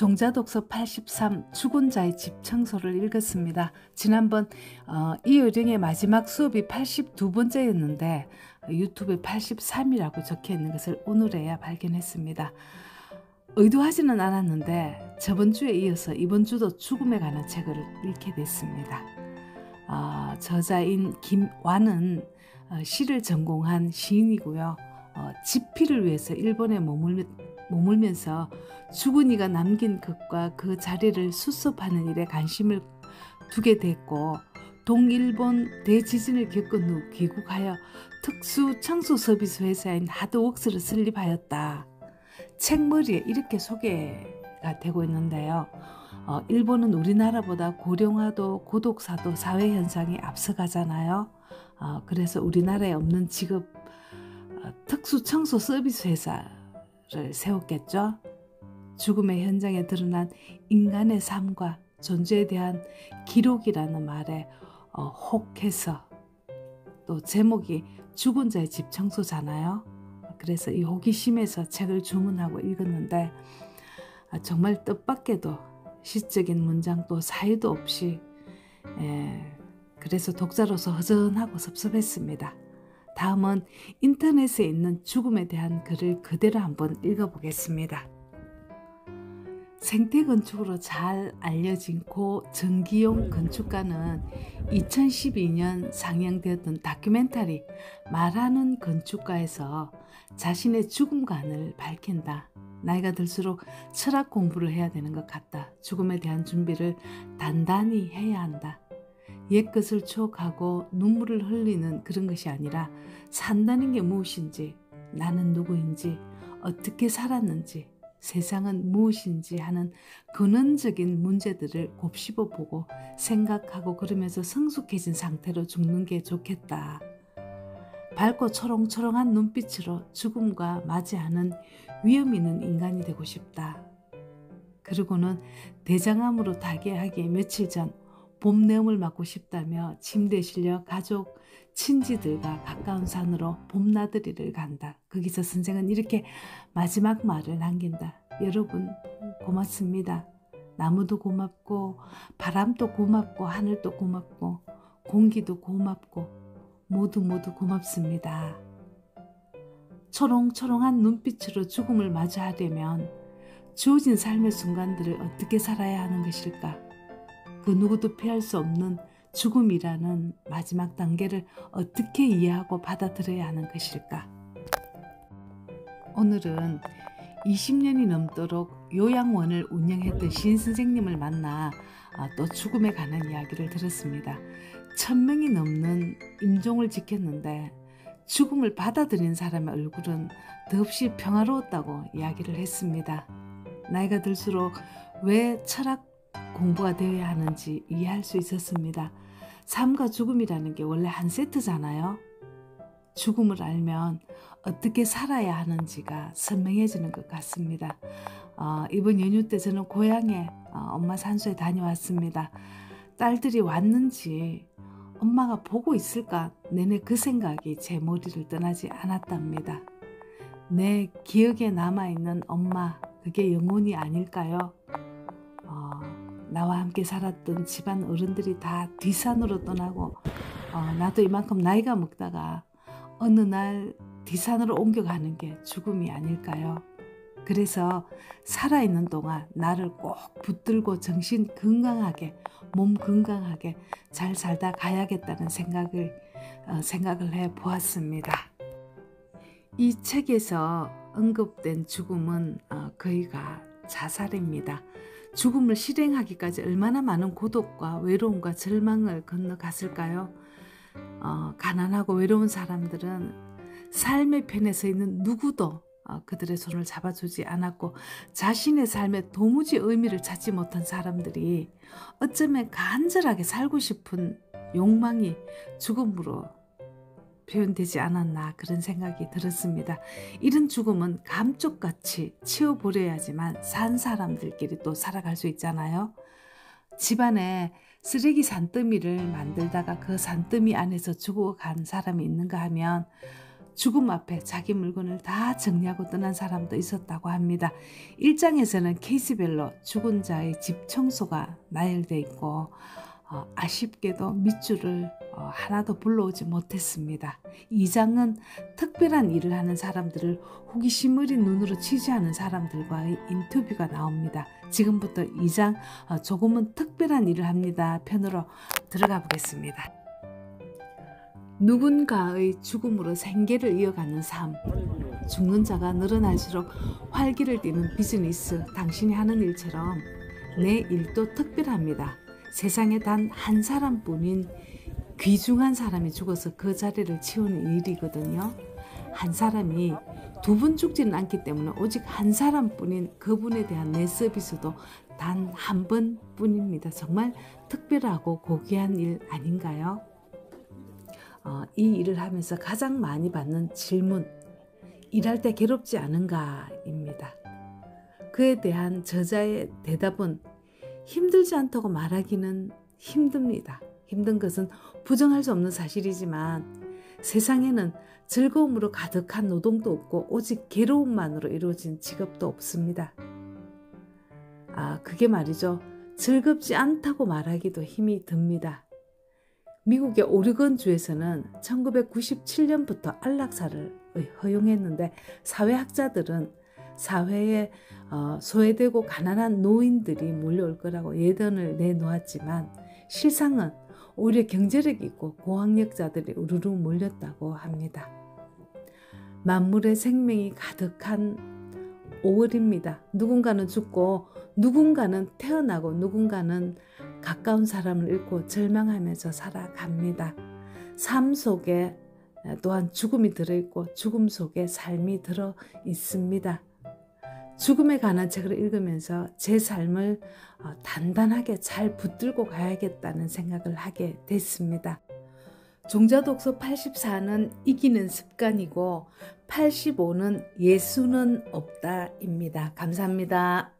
종자독서 83 죽은 자의 집 청소를 읽었습니다. 지난번 이 요령의 마지막 수업이 82번째였는데 유튜브에 83이라고 적혀있는 것을 오늘에야 발견했습니다. 의도하지는 않았는데 저번 주에 이어서 이번 주도 죽음에 관한 책을 읽게 됐습니다. 저자인 김완은 시를 전공한 시인이고요. 집필을 위해서 일본에 머물면서 죽은 이가 남긴 것과 그 자리를 수습하는 일에 관심을 두게 됐고, 동일본 대지진을 겪은 후 귀국하여 특수 청소 서비스 회사인 하드웍스를 설립하였다. 책머리에 이렇게 소개가 되고 있는데요. 일본은 우리나라보다 고령화도 고독사도 사회 현상이 앞서가잖아요. 그래서 우리나라에 없는 직업 특수 청소 서비스 회사를 세웠겠죠. 죽음의 현장에 드러난 인간의 삶과 존재에 대한 기록이라는 말에 혹해서, 또 제목이 죽은 자의 집 청소잖아요. 그래서 이 호기심에서 책을 주문하고 읽었는데 정말 뜻밖에도 시적인 문장도 사유도 없이 그래서 독자로서 허전하고 섭섭했습니다. 다음은 인터넷에 있는 죽음에 대한 글을 그대로 한번 읽어보겠습니다. 생태건축으로 잘 알려진 고 정기용 건축가는 2012년 상영되었던 다큐멘터리 말하는 건축가에서 자신의 죽음관을 밝힌다. 나이가 들수록 철학 공부를 해야 되는 것 같다. 죽음에 대한 준비를 단단히 해야 한다. 옛것을 추억하고 눈물을 흘리는 그런 것이 아니라 산다는 게 무엇인지, 나는 누구인지, 어떻게 살았는지, 세상은 무엇인지 하는 근원적인 문제들을 곱씹어 보고 생각하고 그러면서 성숙해진 상태로 죽는 게 좋겠다. 밝고 초롱초롱한 눈빛으로 죽음과 맞이하는 위험 있는 인간이 되고 싶다. 그리고는 대장암으로 타계하기에 며칠 전 봄내음을 맞고 싶다며 침대에 실려 가족, 친지들과 가까운 산으로 봄나들이를 간다. 거기서 선생은 이렇게 마지막 말을 남긴다. 여러분 고맙습니다. 나무도 고맙고 바람도 고맙고 하늘도 고맙고 공기도 고맙고 모두 고맙습니다. 초롱초롱한 눈빛으로 죽음을 마주하려면 주어진 삶의 순간들을 어떻게 살아야 하는 것일까? 그 누구도 피할 수 없는 죽음이라는 마지막 단계를 어떻게 이해하고 받아들여야 하는 것일까? 오늘은 20년이 넘도록 요양원을 운영했던 시인 선생님을 만나 또 죽음에 관한 이야기를 들었습니다. 1000명이 넘는 임종을 지켰는데 죽음을 받아들인 사람의 얼굴은 더없이 평화로웠다고 이야기를 했습니다. 나이가 들수록 왜 철학 공부가 되어야 하는지 이해할 수 있었습니다. 삶과 죽음이라는 게 원래 한 세트잖아요. 죽음을 알면 어떻게 살아야 하는지가 선명해지는 것 같습니다. 이번 연휴 때 저는 고향에 엄마 산소에 다녀왔습니다. 딸들이 왔는지 엄마가 보고 있을까 내내 그 생각이 제 머리를 떠나지 않았답니다. 내 기억에 남아있는 엄마, 그게 영혼이 아닐까요? 나와 함께 살았던 집안 어른들이 다 뒷산으로 떠나고 나도 이만큼 나이가 먹다가 어느 날 뒷산으로 옮겨가는 게 죽음이 아닐까요? 그래서 살아있는 동안 나를 꼭 붙들고 정신 건강하게, 몸 건강하게 잘 살다 가야겠다는 생각을 해보았습니다. 이 책에서 언급된 죽음은 거의가 자살입니다. 죽음을 실행하기까지 얼마나 많은 고독과 외로움과 절망을 건너갔을까요? 가난하고 외로운 사람들은 삶의 편에 서 있는 누구도 그들의 손을 잡아주지 않았고, 자신의 삶에 도무지 의미를 찾지 못한 사람들이 어쩌면 간절하게 살고 싶은 욕망이 죽음으로 표현되지 않았나, 그런 생각이 들었습니다. 이런 죽음은 감쪽같이 치워버려야지만 산 사람들끼리 또 살아갈 수 있잖아요. 집안에 쓰레기 산더미를 만들다가 그 산더미 안에서 죽어간 사람이 있는가 하면 죽음 앞에 자기 물건을 다 정리하고 떠난 사람도 있었다고 합니다. 1장에서는 케이스별로 죽은 자의 집 청소가 나열되어 있고 아쉽게도 밑줄을 하나도 불러오지 못했습니다. 2장은 특별한 일을 하는 사람들을 호기심 어린 눈으로 취재하는 사람들과의 인터뷰가 나옵니다. 지금부터 2장 조금은 특별한 일을 합니다 편으로 들어가 보겠습니다. 누군가의 죽음으로 생계를 이어가는 삶. 죽는 자가 늘어날수록 활기를 띠는 비즈니스. 당신이 하는 일처럼 내 일도 특별합니다. 세상에 단 한 사람뿐인 귀중한 사람이 죽어서 그 자리를 채우는 일이거든요. 한 사람이 두 분 죽지는 않기 때문에 오직 한 사람뿐인 그분에 대한 내 서비스도 단 한 번뿐입니다. 정말 특별하고 고귀한 일 아닌가요? 이 일을 하면서 가장 많이 받는 질문, 일할 때 괴롭지 않은가입니다. 그에 대한 저자의 대답은 힘들지 않다고 말하기는 힘듭니다. 힘든 것은 부정할 수 없는 사실이지만 세상에는 즐거움으로 가득한 노동도 없고 오직 괴로움만으로 이루어진 직업도 없습니다. 그게 말이죠. 즐겁지 않다고 말하기도 힘이 듭니다. 미국의 오리건주에서는 1997년부터 안락사를 허용했는데 사회학자들은 사회에 소외되고 가난한 노인들이 몰려올 거라고 예단을 내놓았지만 실상은 오히려 경제력 있고 고학력자들이 우르르 몰렸다고 합니다. 만물의 생명이 가득한 5월입니다. 누군가는 죽고 누군가는 태어나고 누군가는 가까운 사람을 잃고 절망하면서 살아갑니다. 삶 속에 또한 죽음이 들어있고 죽음 속에 삶이 들어 있습니다. 죽음에 관한 책을 읽으면서 제 삶을 단단하게 잘 붙들고 가야겠다는 생각을 하게 됐습니다. 종자독서 84는 이기는 습관이고 85는 예수는 없다입니다. 감사합니다.